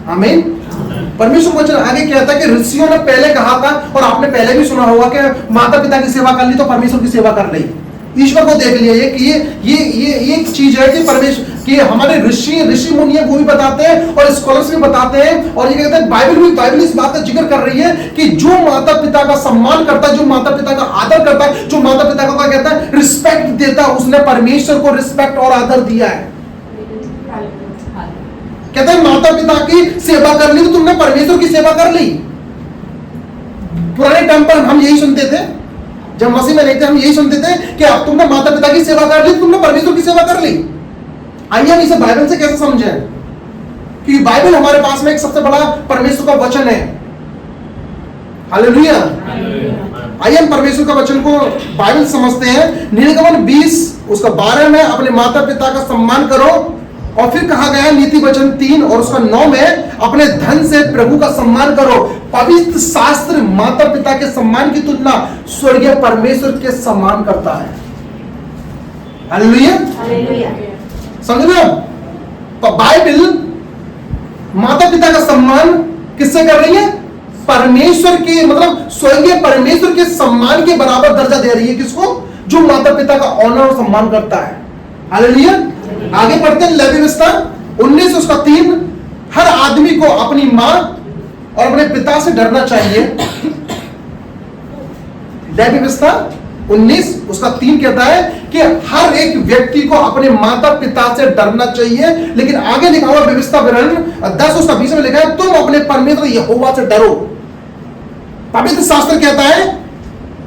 आमीन। परमेश्वर का वचन आगे कहता है कि ऋषियों ने पहले कहा था, और आपने पहले भी सुना होगा कि माता पिता की सेवा कर ली तो परमेश्वर की सेवा कर ली, ईश्वर को देख लिया। ये कि ये एक चीज है कि परमेश्वर कि हमारे ऋषि मुनि वो भी बताते हैं और स्कॉलर्स भी बताते हैं, और ये कहते हैं बाइबल इस बात का जिक्र कर रही है कि जो माता पिता का सम्मान करता है, जो माता पिता का आदर करता है, जो माता पिता को कहता है रिस्पेक्ट देता है, उसने परमेश्वर को रिस्पेक्ट और आदर दिया है। कहते हैं माता पिता की सेवा कर ली तो तुमने परमेश्वर की सेवा कर ली। पुराने टाइम पर हम यही सुनते थे, जब मसीह में रहते हम यही सुनते थे कि अब तुमने माता पिता की सेवा कर ली, तुमने परमेश्वर की सेवा कर ली। आइए हम इसे बाइबल से कैसे समझें, कि बाइबल हमारे पास में एक सबसे बड़ा परमेश्वर का वचन है। हालेलुया। आइए हम परमेश्वर का वचन को बाइबल समझते हैं। निर्गमन 20 उसका 12 में अपने माता पिता का सम्मान करो, और फिर कहा गया नीति वचन 3 और उसका 9 में अपने धन से प्रभु का सम्मान करो। पवित्र शास्त्र माता पिता के सम्मान की तुलना स्वर्गीय परमेश्वर के सम्मान करता है। हालेलुया। समझ रहे हो? बाइबल माता पिता का सम्मान किससे कर रही है? परमेश्वर के, मतलब स्वर्गीय परमेश्वर के सम्मान के बराबर दर्जा दे रही है। किसको? जो माता पिता का ऑनर और सम्मान करता है। हालेलुया। आगे पढ़ते हैं लेवी व्यवस्था 19 उसका 3, हर आदमी को अपनी मां और अपने पिता से डरना चाहिए। लेवी व्यवस्था 19 उसका 3 कहता है कि हर एक व्यक्ति को अपने माता पिता से डरना चाहिए। लेकिन आगे लिखा हुआ व्यवस्था विवरण 10 उसका 20 में लिखा है तुम अपने परमेश्वर यहोवा से डरो। पवित्र शास्त्र कहता है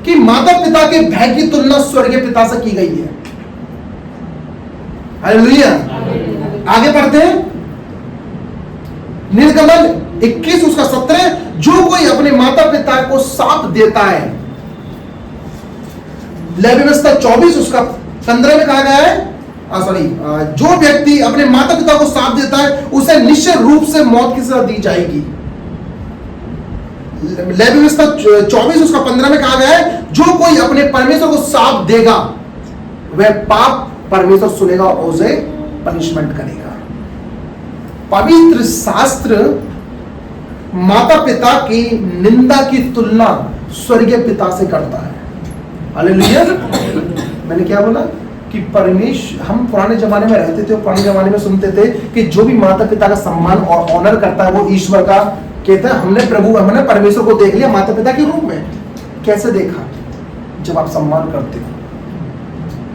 कि माता पिता के भय की तुलना स्वर्गीय पिता से की गई है। हालेलुया। आगे पढ़ते हैं निर्गमन 21 उसका 17, जो कोई अपने माता पिता को साथ देता है। लेवी व्यवस्था 24 उसका 15 में कहा गया है जो व्यक्ति अपने माता पिता को साथ देता है उसे निश्चय रूप से मौत की सजा दी जाएगी। लेवी व्यवस्था 24 उसका 15 में कहा गया है जो कोई अपने परमेश्वर को साथ देगा वह पाप परमेश्वर सुनेगा और उसे पनिशमेंट करेगा। पवित्र शास्त्र माता पिता की निंदा की तुलना स्वर्गीय पिता से करता है। हालेलुया। मैंने क्या बोला कि परमेश्वर, हम पुराने जमाने में रहते थे, पुराने जमाने में सुनते थे कि जो भी माता पिता का सम्मान और ऑनर करता है वो ईश्वर का, कहता है हमने परमेश्वर को देख लिया माता पिता के रूप में। कैसे देखा? जब आप सम्मान करते हो।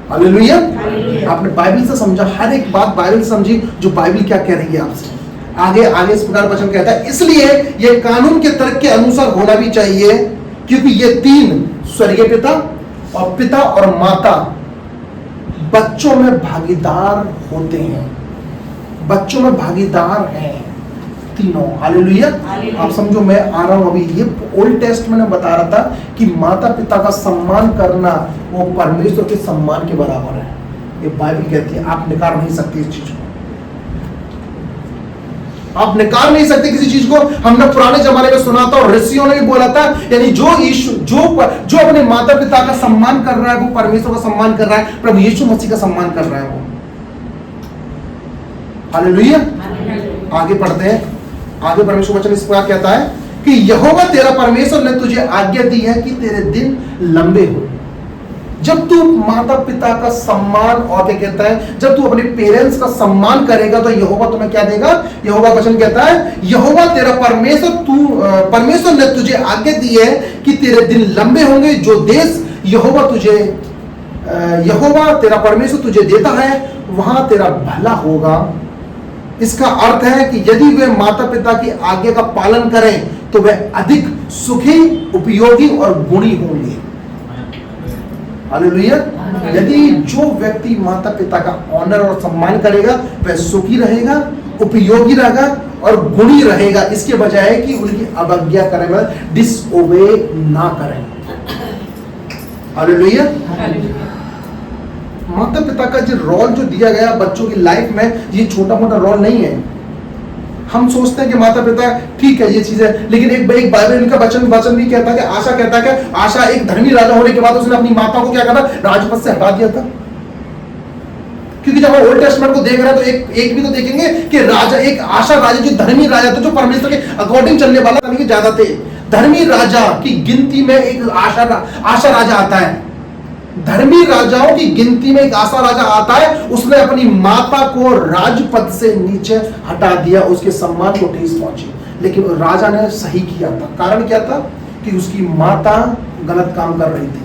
हालेलुया। आपने बाइबल से समझा, हर एक बात बाइबल से समझी, जो बाइबल क्या कह रही है आपसे। आगे इस प्रकार वचन कहता है इसलिए यह कानून के तर्क के अनुसार होना भी चाहिए, क्योंकि ये तीन स्वर्गीय पिता और पिता और माता बच्चों में भागीदार होते हैं, बच्चों में भागीदार हैं तीनों। हालेलुया। आप समझो, मैं आ रहा हूं अभी, ये ओल्ड टेस्टमेंट में बता रहा था कि माता पिता का सम्मान करना वो परमेश्वर के सम्मान के बराबर है। ये बाइबल कहती है, आप निकाल नहीं सकते इस चीज को, आप निकाल नहीं सकते किसी चीज को। हमने पुराने जमाने में सुना था और ऋषियों ने भी बोला था, यानी जो अपने माता पिता का सम्मान कर रहा है वो परमेश्वर का सम्मान कर रहा है, प्रभु यीशु मसीह का सम्मान कर रहा है वो। हालेलुया। आगे पढ़ते हैं। आगे परमेश्वर वचन इस प्रकार कहता है कि यहोवा तेरा परमेश्वर ने तुझे आज्ञा दी है कि तेरे दिन लंबे हो। जब तू माता पिता का सम्मान, और क्या कहता है, जब तू अपने पेरेंट्स का सम्मान करेगा तो यहोवा तुम्हें क्या देगा? यहोवा वचन कहता है यहोवा तेरा परमेश्वर ने तुझे आज्ञा दी है कि तेरे दिन लंबे होंगे। जो देश यहोवा तेरा परमेश्वर तुझे देता है वहां तेरा भला होगा। इसका अर्थ है कि यदि वे माता पिता की आज्ञा का पालन करें तो वे अधिक सुखी, उपयोगी और गुणी होंगे। हालेलुया। यदि जो व्यक्ति माता पिता का ऑनर और सम्मान करेगा वह सुखी रहेगा, उपयोगी रहेगा और गुणी रहेगा, इसके बजाय कि उनकी अवज्ञा करें, डिसओबे ना करें। हालेलुया। माता पिता का जो रोल जो दिया गया बच्चों की लाइफ में, ये छोटा मोटा रोल नहीं है। हम सोचते हैं कि माता पिता ठीक है ये चीज है, लेकिन एक बाइबल का वचन भी कहता है कि आशा कहता है कि आशा एक धर्मी राजा होने के बाद उसने अपनी माता को क्या करा? राजपद से हटा दिया था। क्योंकि जब हम ओल्ड टेस्टमेंट को देख रहे हैं तो एक भी तो देखेंगे कि राजा, एक आशा राजा जो धर्मी राजा था, जो परमेश्वर के अकॉर्डिंग चलने वाला नहीं ज्यादा थे, धर्मी राजा की गिनती में एक आशा राजा आता है। धर्मी राजाओं की गिनती में एक आशा राजा आता है। उसने अपनी माता को राजपद से नीचे हटा दिया, उसके सम्मान को ठेस पहुंची, लेकिन राजा ने सही किया था। कारण क्या था कि उसकी माता गलत काम कर रही थी,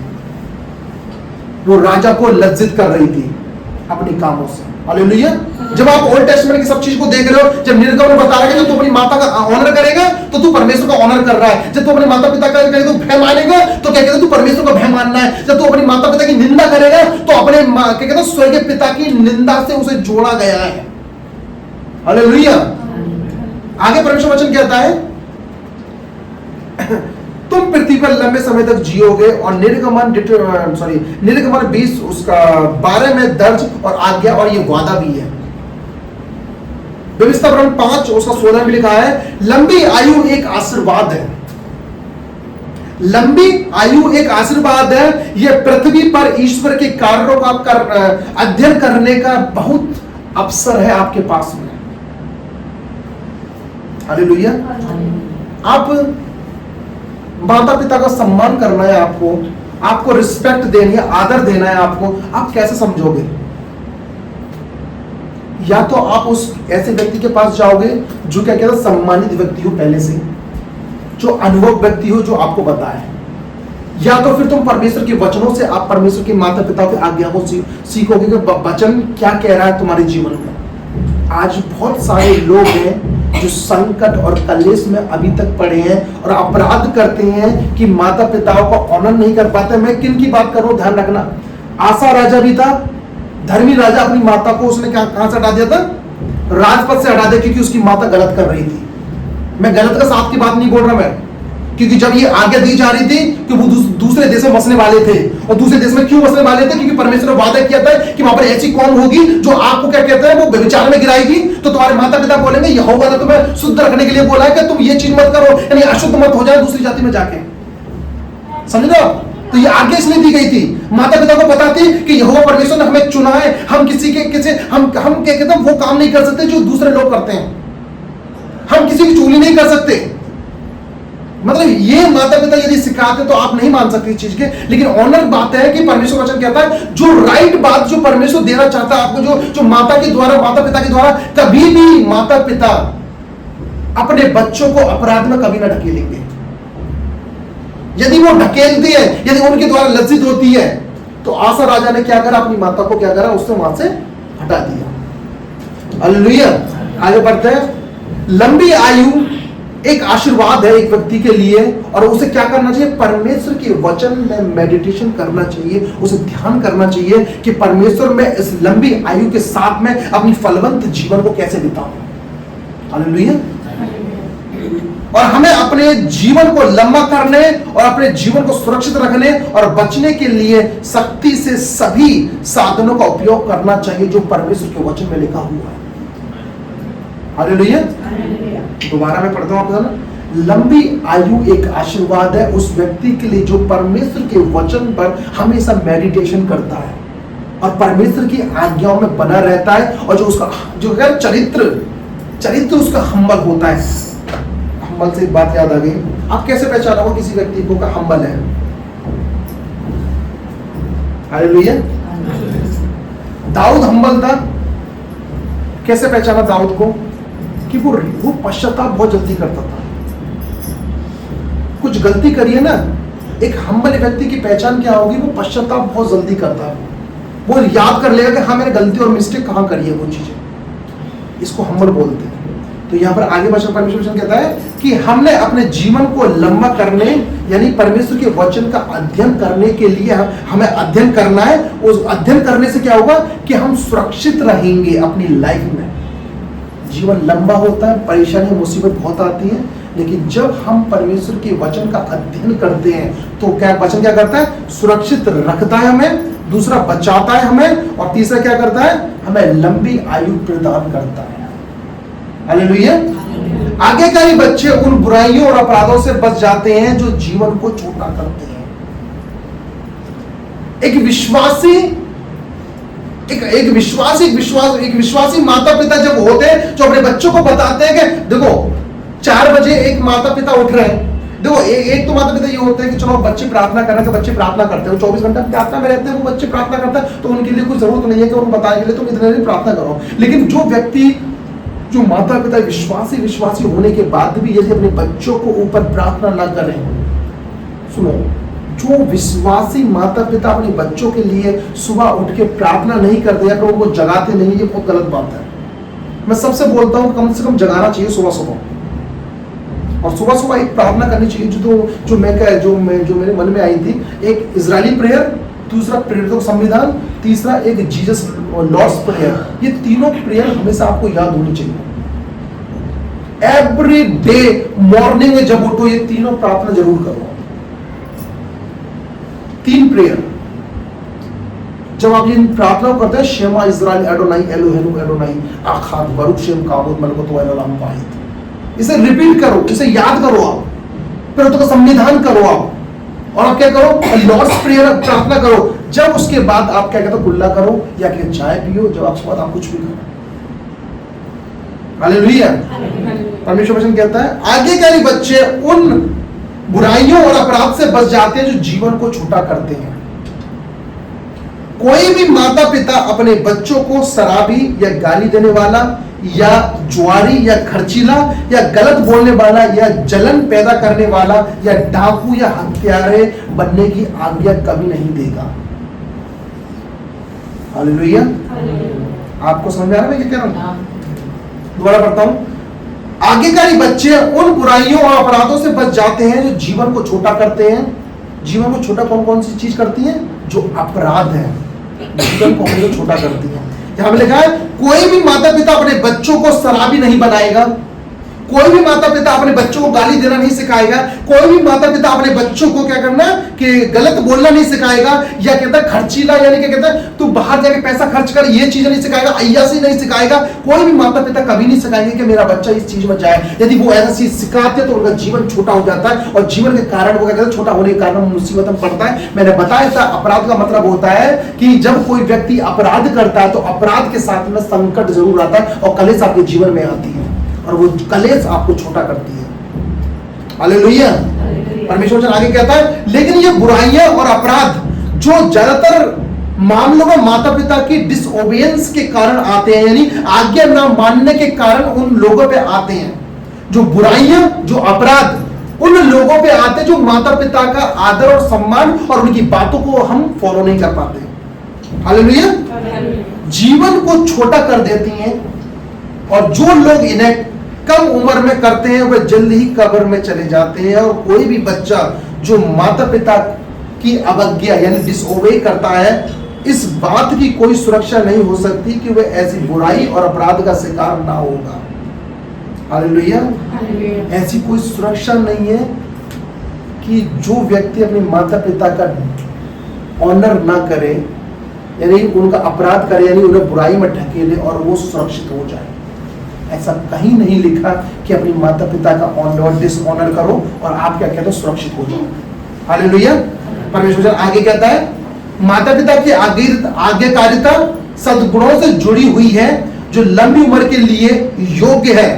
वो राजा को लज्जित कर रही थी अपने कामों से। हालेलुया। जब आप ओल्ड टेस्टमेंट की सब चीज को देख रहे हो, जब निर्गमन बता रहा है कि तू अपनी माता का ऑनर करेगा तो तू परमेश्वर का ऑनर कर रहा है। जब तू अपने माता पिता का तो भय मानेगा तो क्या कहते हैं, तू परमेश्वर का भय मानना है। जब तू अपनी माता पिता की निंदा करेगा तो अपने क्या कहते हैं, स्वर्गीय पिता की निंदा से उसे जोड़ा गया है। हालेलुया। आगे परमेश्वर वचन कहता है तुम पृथ्वी पर लंबे समय तक जियोगे, और निर्गमन 20 उसका 12 में दर्ज और आज्ञा और ये वादा भी है। व्यवस्था 5 उसका 16 में लिखा है, लंबी आयु एक आशीर्वाद है। लंबी आयु एक आशीर्वाद है। यह पृथ्वी पर ईश्वर के कार्यों का अध्ययन करने का बहुत अवसर है आपके पास में। हालेलुया। आप माता पिता का सम्मान करना है, आपको रिस्पेक्ट देनी है, आदर देना है आपको। आप कैसे समझोगे? या तो आप उस ऐसे व्यक्ति के पास जाओगे जो क्या कहते हैं सम्मानित व्यक्ति हो, पहले से जो अनुभव व्यक्ति हो, जो आपको बताए, या तो फिर तुम परमेश्वर के वचनों से आप परमेश्वर के माता पिता की आज्ञा को सीखोगे कि वचन क्या कह रहा है तुम्हारे जीवन में। आज बहुत सारे लोग हैं जो संकट और कलेश में अभी तक पड़े हैं और अपराध करते हैं कि माता पिताओं को ऑनर नहीं कर पाते। मैं किन की बात कर रहा हूं, ध्यान रखना। आसा राजा भी था, धर्मी राजा। अपनी माता को उसने कहां से हटा दिया था? राजपद से हटा दिया, क्योंकि उसकी माता गलत कर रही थी। मैं गलत का साथ की बात नहीं बोल रहा मैं, क्योंकि जब ये आज्ञा दी जा रही थी कि वो दूसरे देश में बसने वाले थे, और दूसरे देश में क्यों बसने वाले थे? क्योंकि परमेश्वर ने वादा किया था कि वहां पर ऐसी कौम होगी जो आपको क्या कहते हैं, वो व्यभिचार में गिराएगी। तो तुम्हारे माता पिता बोलेंगे यहोवा ने तुम्हें शुद्ध रखने के लिए बोला है कि तुम ये चीज मत करो, यानी अशुद्ध मत हो जाए दूसरी जाति में जाके। समझ रहे हो? तो ये आज्ञा इसलिए दी गई थी। माता पिता को पता थी कि यहोवा परमेश्वर ने हमें चुना है, हम हम क्या कहते हैं वो काम नहीं कर सकते जो दूसरे लोग करते हैं। हम किसी की चुगली नहीं कर सकते। मतलब ये माता पिता यदि सिखाते तो आप नहीं मान सकते इस चीज के। लेकिन ऑनर बात है कि परमेश्वर वचन कहता है जो राइट बात जो परमेश्वर देना चाहता है आपको, जो माता पिता के द्वारा, कभी भी माता पिता अपने बच्चों को अपराध में कभी ना ढकेलेंगे। यदि वो ढकेलती है, यदि उनके द्वारा लज्जित होती है, तो आसा राजा ने क्या करा? अपनी माता को क्या करा? उससे वहां से हटा दिया। हालेलुया। आगे बढ़ते हैं। लंबी आयु एक आशीर्वाद है एक व्यक्ति के लिए, और उसे क्या करना चाहिए? परमेश्वर के वचन में मेडिटेशन करना चाहिए, उसे ध्यान करना चाहिए कि परमेश्वर में इस लंबी आयु के साथ में अपनी फलवंत जीवन को कैसे बिताऊं। हालेलुया। और हमें अपने जीवन को लंबा करने और अपने जीवन को सुरक्षित रखने और बचने के लिए सख्ती से सभी साधनों का उपयोग करना चाहिए जो परमेश्वर के वचन में लिखा हुआ है। हालेलुया। दोबारा मैं पढ़ता हूं आपको ना। लंबी आयु एक आशीर्वाद है उस व्यक्ति के लिए जो परमेश्वर के वचन पर हमेशा मेडिटेशन करता है और परमेश्वर की आज्ञाओं में बना रहता है, और जो उसका जो है चरित्र उसका हम्बल होता है। हम्बल से एक बात याद आ गई। आप कैसे पहचानोगे किसी व्यक्ति को का हम्बल है? हालेलुया। दाऊद हम्बल था। कैसे पहचाना दाऊद को? कि वो पश्चाताप बहुत जल्दी करता था। कुछ गलती करिए ना, एक हम्बल व्यक्ति की पहचान क्या होगी? वो पश्चाताप बहुत जल्दी करता है। वो याद कर लेगा कि हाँ मैंने गलती और मिस्टेक कहां करी है, वो चीजें, इसको हम्बल बोलते हैं। तो यहाँ पर आगे परमेश्वर कहता है कि हमने अपने जीवन को लंबा करने यानी परमेश्वर के वचन का अध्ययन करने के लिए हमें अध्ययन करना है। उस अध्ययन करने से क्या होगा कि हम सुरक्षित रहेंगे अपनी लाइफ में। जीवन लंबा होता है, परेशानी मुसीबत बहुत आती है, लेकिन जब हम परमेश्वर के वचन का अध्ययन करते हैं तो क्या वचन क्या करता है? सुरक्षित रखता है हमें, दूसरा बचाता है हमें, और तीसरा क्या करता है? हमें लंबी आयु प्रदान करता है। हालेलुया। आगे का ही बच्चे उन बुराइयों और अपराधों से बच जाते हैं जो जीवन को छोटा करते हैं। एक विश्वासी एक विश्वासी माता पिता जब होते हैं जो अपने बच्चों को बताते हैं कि देखो 4 बजे एक माता पिता उठ रहे हैं। देखो एक तो माता पिता ये होते हैं कि चलो बच्चे प्रार्थना कर रहे हैं तो बच्चे प्रार्थना करते हैं, 24 घंटा प्रार्थना में रहते हैं, वो बच्चे प्रार्थना करते हैं, तो उनके लिए कोई जरूरत नहीं है कि उनको बताने के लिए तुम इतने दिन प्रार्थना करो। लेकिन जो व्यक्ति, जो माता पिता विश्वासी होने के बाद भी यदि अपने बच्चों को ऊपर प्रार्थना न करें, सुनो, जो विश्वासी माता पिता अपने बच्चों के लिए सुबह उठ के प्रार्थना नहीं करते या फिर उनको जगाते नहीं, ये बहुत गलत बात है। मैं सबसे बोलता हूँ कम से कम जगाना चाहिए सुबह सुबह, और सुबह सुबह एक प्रार्थना करनी चाहिए जो मेरे मन में आई थी। एक इजरायली प्रेयर, दूसरा प्रेरितों का संविधान, तीसरा एक जीसस लॉर्ड्स प्रेयर। ये तीनों प्रेयर हमेशा आपको याद होनी चाहिए। एवरी डे मॉर्निंग में जब उठो ये तीनों प्रार्थना जरूर करो। 3 प्रेयर जब आप इन प्रार्थना करते हैं, शेमा इज़राइल एडोनाई एलोहेनु एडोनाई आखाद बरूक शेम काबूद मलकुत व एलोलाम वाहिद, इसे रिपीट करो, इसे याद करो आप, फिर उसका संविधान करो आप, और आप क्या करो, लॉर्ड्स प्रेयर प्रार्थना करो। जब उसके बाद आप क्या कहते हो, कुल्ला करो या कि चाय पियो, जब आपके बाद आप कुछ भी करो। हालेलुया। परमेश्वर वचन कहता है आज्ञाकारी बच्चे उन बुराइयों और अपराध से बच जाते हैं जो जीवन को छोटा करते हैं। कोई भी माता पिता अपने बच्चों को शराबी या गाली देने वाला या जुआरी या खर्चीला या गलत बोलने वाला या जलन पैदा करने वाला या डाकू या हत्यारे बनने की आज्ञा कभी नहीं देगा। हालेलुया। आपको समझ आ रहा है मैं क्या कह रहा हूं? दोबारा पढ़ता हूं। आज्ञाकारी बच्चे उन बुराइयों और अपराधों से बच जाते हैं जो जीवन को छोटा करते हैं। जीवन को छोटा कौन कौन सी चीज करती है? जो अपराध है जीवन को हमेशा छोटा करती है। यहां पे लिखा है कोई भी माता पिता अपने बच्चों को शराबी नहीं बनाएगा, कोई भी माता पिता अपने बच्चों को गाली देना नहीं सिखाएगा, कोई भी माता पिता अपने बच्चों को क्या करना कि गलत बोलना नहीं सिखाएगा, या कहता है खर्चीला यानी क्या कहता है तू बाहर जाके पैसा खर्च कर, ये चीजें नहीं सिखाएगा, अय्यासी नहीं सिखाएगा। कोई भी माता पिता कभी नहीं सिखाएंगे कि मेरा बच्चा इस चीज में जाए। यदि वो ऐसा चीज सिखाते तो उनका जीवन छोटा हो जाता है, और जीवन के कारण वो क्या कहते हैं छोटा होने के कारण मुसीबत में पड़ता है। मैंने बताया था अपराध का मतलब होता है कि जब कोई व्यक्ति अपराध करता है तो अपराध के साथ में संकट जरूर आता है और कलेश आपके जीवन में आती है, और वो कलेश आपको छोटा करती है। हालेलुया। परमेश्वर आगे कहता है लेकिन ये बुराइयां और अपराध जो ज्यादातर मामलों में माता पिता की डिसओबेडेंस के कारण आते हैं, यानी आज्ञा ना मानने के कारण उन लोगों पे आते हैं। जो बुराइयां, जो अपराध उन लोगों पे आते हैं जो माता पिता का आदर और सम्मान और उनकी बातों को हम फॉलो नहीं कर पाते। हालेलुया। जीवन को छोटा कर देती हैं, और जो लोग इन्हें कम उम्र में करते हैं वे जल्द ही कब्र में चले जाते हैं। और कोई भी बच्चा जो माता पिता की अवज्ञा यानी डिसओबे करता है, इस बात की कोई सुरक्षा नहीं हो सकती कि वह ऐसी बुराई और अपराध का शिकार ना होगा। हालेलुया। ऐसी कोई सुरक्षा नहीं है कि जो व्यक्ति अपने माता पिता का ऑनर ना करे, यानी उनका अपराध करे, यानी उन्हें बुराई में ढकेले और वो सुरक्षित हो जाए। ऐसा कहीं नहीं लिखा कि अपनी माता पिता का ऑनर डिसऑनर करो और आप क्या कहते हो सुरक्षित हो जाओ। हालेलुया। परमेश्वर आगे कहता है माता पिता की आज्ञाकारिता सद्गुणों से जुड़ी हुई है जो लंबी उम्र के लिए योग्य है।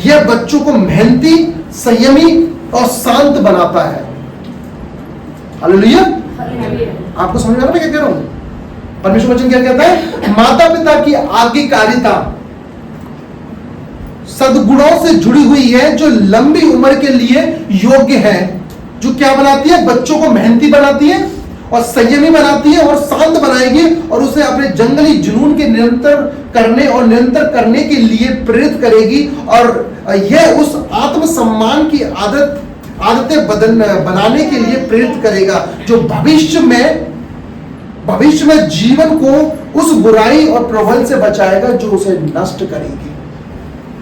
यह बच्चों को मेहनती, संयमी और शांत बनाता है। हालेलुया। आपको समझ में आ रहा है मैं क्या कह रहा हूं? परमेश्वर वचन क्या कहता है? माता पिता की आज्ञाकारिता सद्गुणों से जुड़ी हुई है जो लंबी उम्र के लिए योग्य है। जो क्या बनाती है? बच्चों को मेहनती बनाती है और संयमी बनाती है और शांत बनाएगी, और उसे अपने जंगली जुनून के निरंतर करने के लिए प्रेरित करेगी, और यह उस आत्मसम्मान की आदतें बनाने के लिए प्रेरित करेगा जो भविष्य में जीवन को उस बुराई और प्रबल से बचाएगा जो उसे नष्ट करेगी।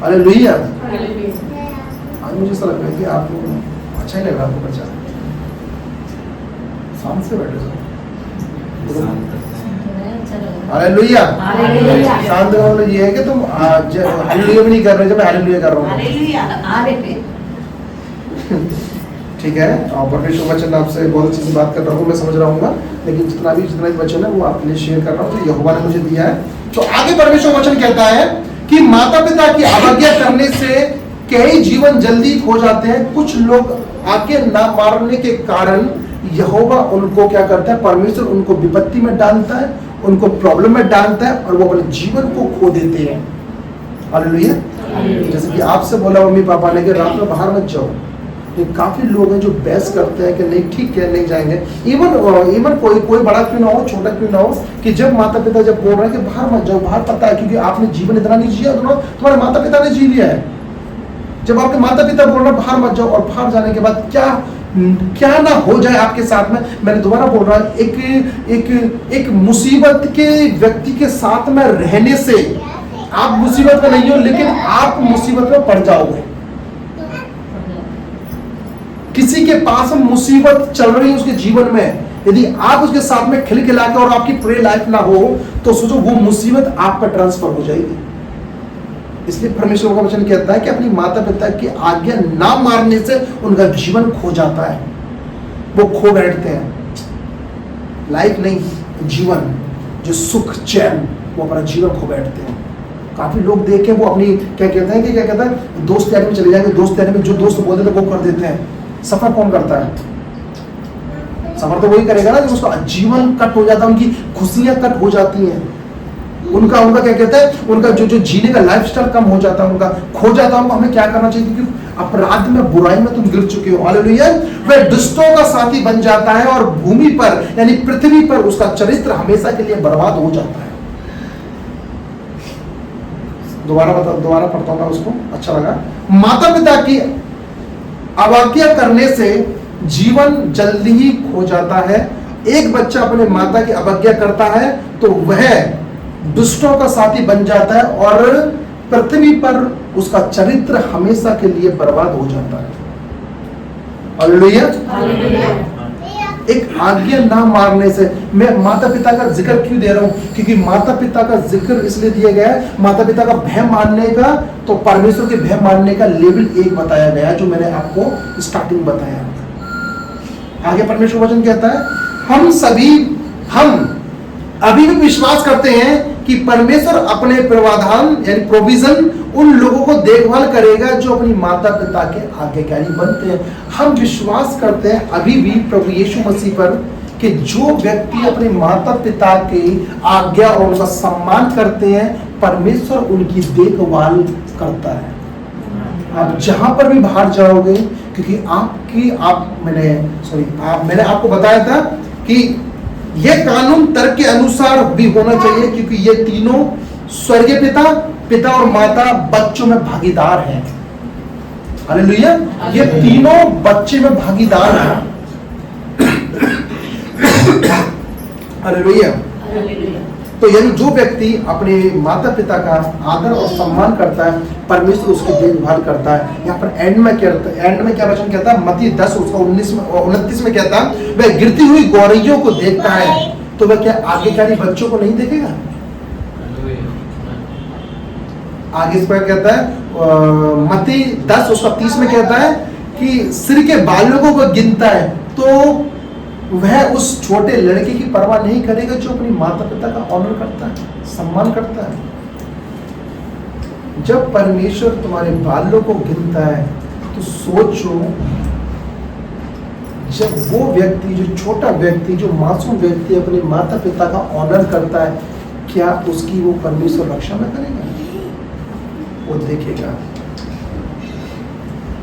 हालेलुया। आज मुझे ऐसा लग रहा है कि आपको अच्छा ही लग रहा है, आपको प्रचार शांत से बैठे सो। हालेलुया। शांत का मतलब ये है कि तुम हालेलुया भी नहीं कर रहे जब मैं हालेलुया कर रहा हूँ। ठीक है। और परमेश्वर वचन आपसे बहुत अच्छी सी बात कर रहा हूँ, मैं समझ रहा हूँ, लेकिन जितना भी वचन है वो आपके लिए शेयर कर रहा हूँ, तो यहोवा ने मुझे दिया है। तो आगे परमेश्वर वचन कहता है कि माता पिता की अवज्ञा करने से कई जीवन जल्दी खो जाते हैं। कुछ लोग आज्ञा ना मानने के कारण यहोवा उनको क्या करता है, परमेश्वर उनको विपत्ति में डालता है, उनको प्रॉब्लम में डालता है और वो अपने जीवन को खो देते हैं। हालेलुया। जैसे कि आपसे बोला मम्मी पापा ने कि रात में बाहर मत जाओ, लेकिन काफी लोग हैं जो बहस करते हैं कि नहीं ठीक है नहीं जाएंगे। इवन कोई बड़ा क्यों ना हो, छोटा क्यों ना हो, कि जब माता पिता जब बोल रहे हैं कि बाहर मत जाओ, बाहर पता है क्योंकि आपने जीवन इतना नहीं जिया, तुम्हारे माता पिता ने जी लिया है। जब आपके माता पिता बोल रहे हैं बाहर मत जाओ, और बाहर जाने के बाद क्या ना हो जाए आपके साथ में। मैंने दोबारा बोल रहा हूं, एक मुसीबत के व्यक्ति के साथ में रहने से आप मुसीबत में नहीं हो, लेकिन आप मुसीबत में पड़ जाओगे। किसी के पास मुसीबत चल रही है उसके जीवन में, यदि आप उसके साथ में खिलखिला के और आपकी प्रे लाइफ ना हो, तो सोचो वो मुसीबत आप पर ट्रांसफर हो जाएगी। इसलिए परमेश्वर का वचन कहता है कि अपनी माता पिता की आज्ञा ना मारने से उनका जीवन खो जाता है, वो खो बैठते हैं। लाइफ नहीं, जीवन, जो सुख चैन, वो अपना जीवन खो बैठते हैं। काफी लोग देखे वो अपनी क्या कहते हैं दोस्त यारी में चले जाएंगे, दोस्त यारी में जो दोस्त बोलते थे वो कर देते हैं। सफर कौन करता है? सफर तो वही करेगा ना जो उसका जीवन कट हो जाता है, उनकी खुशियां कट हो जाती हैं, उनका क्या कहते हैं, उनका जो जीने का लाइफस्टाइल कम हो जाता है, उनका खो जाता है। हमें क्या करना चाहिए? क्योंकि अपराध में, बुराई में तुम गिर चुके हो। हालेलुया। वह दुष्टों का साथी बन जाता है और भूमि पर यानी पृथ्वी पर उसका चरित्र हमेशा के लिए बर्बाद हो जाता है। दोबारा पढ़ता हूं मैं उसको, अच्छा लगा। माता पिता की अवज्ञा करने से जीवन जल्दी ही खो जाता है। एक बच्चा अपने माता की अवज्ञा करता है तो वह दुष्टों का साथी बन जाता है और पृथ्वी पर उसका चरित्र हमेशा के लिए बर्बाद हो जाता है। हालेलुया। एक आज्ञा ना मारने से, मैं माता पिता का जिक्र क्यों दे रहा हूं? क्योंकि माता पिता का जिक्र इसलिए दिया गया है, माता पिता का भय मानने का, तो परमेश्वर के भय मानने का लेवल 1 बताया गया है, जो मैंने आपको स्टार्टिंग बताया। आगे परमेश्वर वचन कहता है, हम अभी भी विश्वास करते हैं कि परमेश्वर अपने प्रावधान यानी प्रोविजन उन लोगों को देखभाल करेगा जो अपनी माता पिता के आज्ञाकारी बनते हैं। हम विश्वास करते हैं अभी भी प्रभु यीशु मसीह पर कि जो व्यक्ति अपने माता पिता की आज्ञा और उनका सम्मान करते हैं, परमेश्वर उनकी देखभाल करता है। आप जहां पर भी बाहर जाओगे, क्योंकि मैंने आपको बताया था कि यह कानून तर्क के अनुसार भी होना चाहिए, क्योंकि ये तीनों स्वर्गीय पिता और माता बच्चों में भागीदार हैं। हालेलुया। ये तीनों बच्चे में भागीदार हैं। हालेलुया। तो यानी जो व्यक्ति अपने माता पिता का आदर और सम्मान करता है, परमेश्वर उसकी देखभाल करता है। यहाँ पर एंड में क्या वचन कहता है? मत्ती 10 उसका 29 में कहता है, वह गिरती हुई गौरैयों को देखता है, तो वह क्या आज्ञाकारी बच्चों को नहीं देखेगा? आगे इस पर कहता है मत्ती 10 उसका 30 में कहता है कि सिर के बालों को गिनता है, तो वह उस छोटे लड़के की परवाह नहीं करेगा जो अपनी माता पिता का ऑनर करता है, सम्मान करता है। जब परमेश्वर तुम्हारे बालों को गिनता है तो सोचो, जब वो व्यक्ति, जो छोटा व्यक्ति, जो मासूम व्यक्ति अपने माता पिता का ऑनर करता है, क्या उसकी वो परमेश्वर रक्षा न करेगा? वो देखेगा,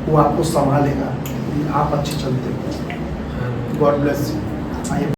वो आपको संभालेगा, आप अच्छे चलते हो। God bless you.